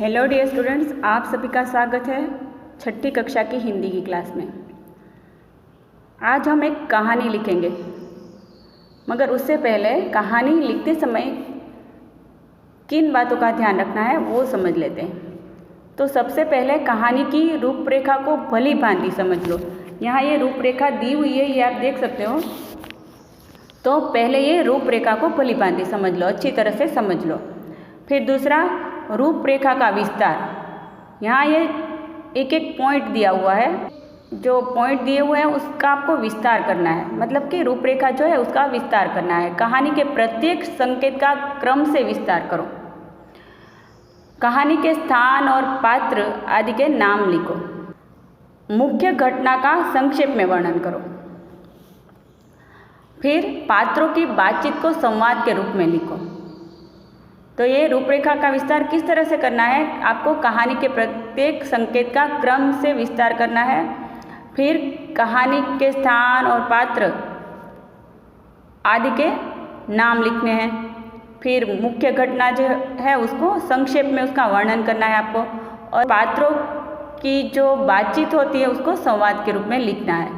Hello dear students, आप सभी का स्वागत है छठी कक्षा की हिंदी की क्लास में। आज हम एक कहानी लिखेंगे, मगर उससे पहले कहानी लिखते समय किन बातों का ध्यान रखना है वो समझ लेते हैं। तो सबसे पहले कहानी की रूपरेखा को भली भांति समझ लो। यहाँ ये रूपरेखा दी हुई है, ये आप देख सकते हो। तो पहले ये रूपरेखा को भली भांति समझ लो, अच्छी तरह से समझ लो। फिर दूसरा, रूपरेखा का विस्तार। यहाँ ये एक एक पॉइंट दिया हुआ है, जो पॉइंट दिए हुए हैं उसका आपको विस्तार करना है, मतलब कि रूपरेखा जो है उसका विस्तार करना है। कहानी के प्रत्येक संकेत का क्रम से विस्तार करो। कहानी के स्थान और पात्र आदि के नाम लिखो। मुख्य घटना का संक्षेप में वर्णन करो। फिर पात्रों की बातचीत को संवाद के रूप में लिखो। तो ये रूपरेखा का विस्तार किस तरह से करना है, आपको कहानी के प्रत्येक संकेत का क्रम से विस्तार करना है। फिर कहानी के स्थान और पात्र आदि के नाम लिखने हैं। फिर मुख्य घटना जो है उसको संक्षेप में उसका वर्णन करना है आपको, और पात्रों की जो बातचीत होती है उसको संवाद के रूप में लिखना है।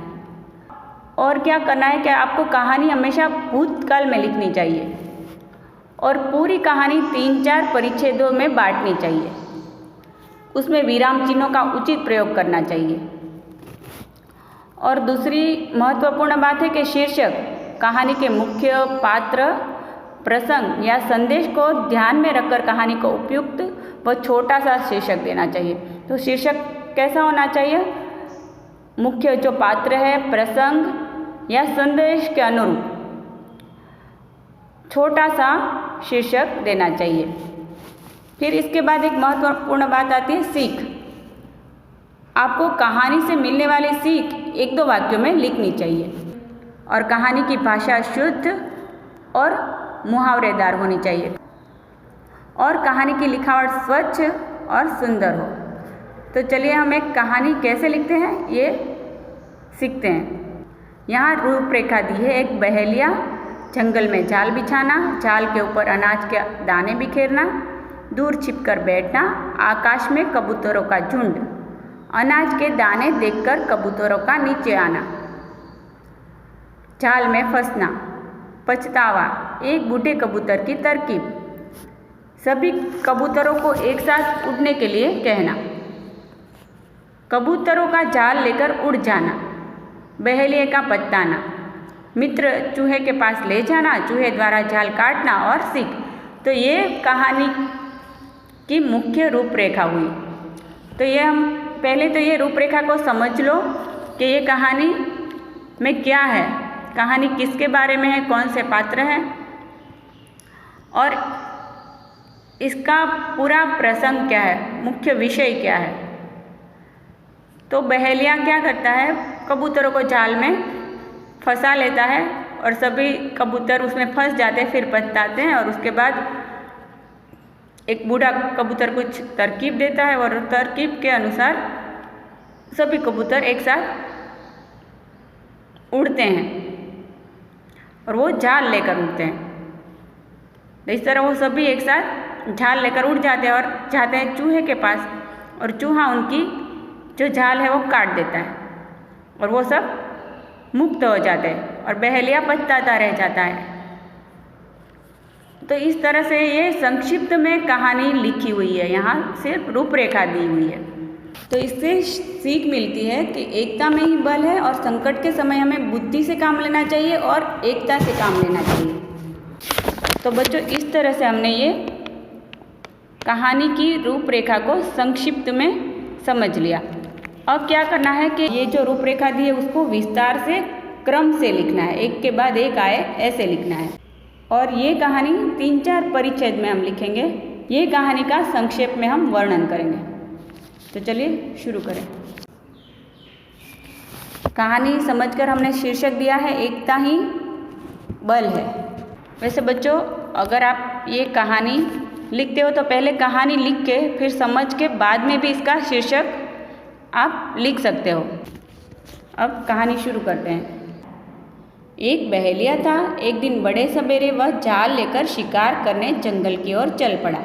और क्या करना है कि आपको कहानी हमेशा भूतकाल में लिखनी चाहिए और पूरी कहानी 3-4 परिच्छेदों में बांटनी चाहिए। उसमें विराम चिन्हों का उचित प्रयोग करना चाहिए। और दूसरी महत्वपूर्ण बात है कि शीर्षक, कहानी के मुख्य पात्र, प्रसंग या संदेश को ध्यान में रखकर कहानी को उपयुक्त व छोटा सा शीर्षक देना चाहिए। तो शीर्षक कैसा होना चाहिए? मुख्य जो पात्र है, प्रसंग या संदेश के अनुरूप छोटा सा शीर्षक देना चाहिए। फिर इसके बाद एक महत्वपूर्ण बात आती है सीख। आपको कहानी से मिलने वाली सीख 1-2 वाक्यों में लिखनी चाहिए। और कहानी की भाषा शुद्ध और मुहावरेदार होनी चाहिए, और कहानी की लिखावट स्वच्छ और सुंदर हो। तो चलिए हम एक कहानी कैसे लिखते हैं ये सीखते हैं। यहाँ रूपरेखा दी है। एक बहेलिया, जंगल में जाल बिछाना, जाल के ऊपर अनाज के दाने बिखेरना, दूर छिपकर बैठना, आकाश में कबूतरों का झुंड, अनाज के दाने देखकर कबूतरों का नीचे आना, जाल में फंसना, पछतावा, एक बूढ़े कबूतर की तरकीब, सभी कबूतरों को एक साथ उड़ने के लिए कहना, कबूतरों का जाल लेकर उड़ जाना, बहेलिए का पछताना, मित्र चूहे के पास ले जाना, चूहे द्वारा जाल काटना और सीख। तो ये कहानी की मुख्य रूपरेखा हुई। तो ये हम पहले तो ये रूपरेखा को समझ लो कि ये कहानी में क्या है, कहानी किसके बारे में है, कौन से पात्र हैं, और इसका पूरा प्रसंग क्या है, मुख्य विषय क्या है। तो बहेलिया क्या करता है, कबूतरों को जाल में फंसा लेता है और सभी कबूतर उसमें फंस जाते हैं, फिर पछताते हैं। और उसके बाद एक बूढ़ा कबूतर कुछ तरकीब देता है और तरकीब के अनुसार सभी कबूतर एक साथ उड़ते हैं और वो जाल लेकर उड़ते हैं। तो इस तरह वो सभी एक साथ जाल लेकर उड़ जाते हैं और जाते हैं चूहे के पास, और चूहा उनकी जो जाल है वो काट देता है और वो सब मुक्त हो जाते हैं और बहेलिया पछताता रह जाता है। तो इस तरह से ये संक्षिप्त में कहानी लिखी हुई है, यहाँ सिर्फ रूपरेखा दी हुई है। तो इससे सीख मिलती है कि एकता में ही बल है, और संकट के समय हमें बुद्धि से काम लेना चाहिए और एकता से काम लेना चाहिए। तो बच्चों, इस तरह से हमने ये कहानी की रूपरेखा को संक्षिप्त में समझ लिया। अब क्या करना है कि ये जो रूपरेखा दी है उसको विस्तार से क्रम से लिखना है, एक के बाद एक आए ऐसे लिखना है। और ये कहानी 3-4 परिच्छेद में हम लिखेंगे। ये कहानी का संक्षेप में हम वर्णन करेंगे। तो चलिए शुरू करें। कहानी समझकर हमने शीर्षक दिया है, एकता ही बल है। वैसे बच्चों, अगर आप ये कहानी लिखते हो तो पहले कहानी लिख के फिर समझ के बाद में भी इसका शीर्षक आप लिख सकते हो। अब कहानी शुरू करते हैं। एक बहेलिया था। एक दिन बड़े सवेरे वह जाल लेकर शिकार करने जंगल की ओर चल पड़ा।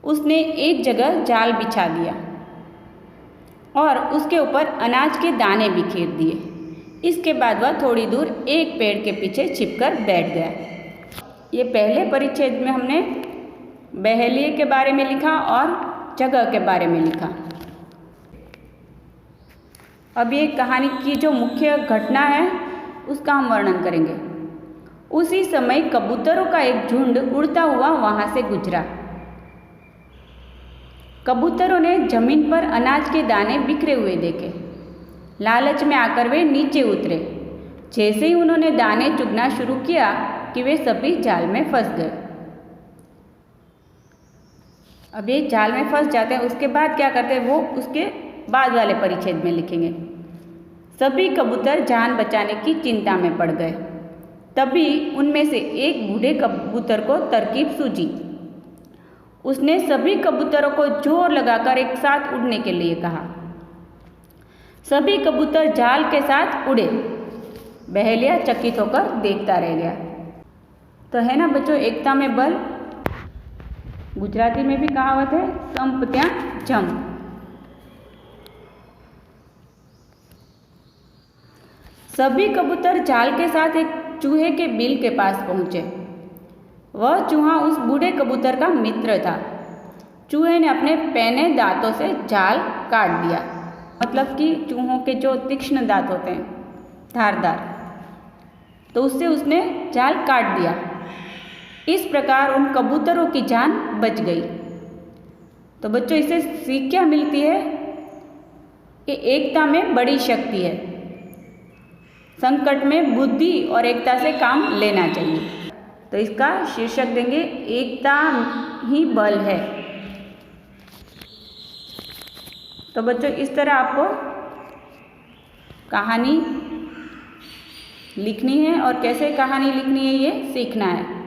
उसने एक जगह जाल बिछा दिया और उसके ऊपर अनाज के दाने बिखेर दिए। इसके बाद वह थोड़ी दूर एक पेड़ के पीछे छिपकर बैठ गया। ये पहले परिच्छेद में हमने बहेलिए के बारे में लिखा और जगह के बारे में लिखा। अब ये कहानी की जो मुख्य घटना है उसका हम वर्णन करेंगे। उसी समय कबूतरों का एक झुंड उड़ता हुआ वहाँ से गुजरा। कबूतरों ने जमीन पर अनाज के दाने बिखरे हुए देखे। लालच में आकर वे नीचे उतरे। जैसे ही उन्होंने दाने चुगना शुरू किया कि वे सभी जाल में फंस गए। अब ये जाल में फंस जाते हैं, उसके बाद क्या करते हैं वो उसके बाद वाले परिच्छेद में लिखेंगे। सभी कबूतर जान बचाने की चिंता में पड़ गए। तभी उनमें से एक बूढ़े कबूतर को तरकीब सूझी। उसने सभी कबूतरों को जोर लगाकर एक साथ उड़ने के लिए कहा। सभी कबूतर जाल के साथ उड़े। बहेलिया चकित होकर देखता रह गया। तो है ना बच्चों, एकता में बल। गुजराती में भी कहावत है, संप त्यां जम। सभी कबूतर जाल के साथ एक चूहे के बिल के पास पहुंचे। वह चूहा उस बूढ़े कबूतर का मित्र था। चूहे ने अपने पैने दांतों से जाल काट दिया। मतलब कि चूहों के जो तीक्ष्ण दांत होते हैं, धारदार, तो उससे उसने जाल काट दिया। इस प्रकार उन कबूतरों की जान बच गई। तो बच्चों, इससे सीख क्या मिलती है कि एकता में बड़ी शक्ति है। संकट में बुद्धि और एकता से काम लेना चाहिए। तो इसका शीर्षक देंगे, एकता ही बल है। तो बच्चों, इस तरह आपको कहानी लिखनी है और कैसे कहानी लिखनी है ये सीखना है।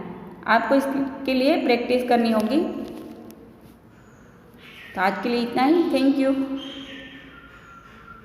आपको इसके लिए प्रैक्टिस करनी होगी। तो आज के लिए इतना ही। Thank you.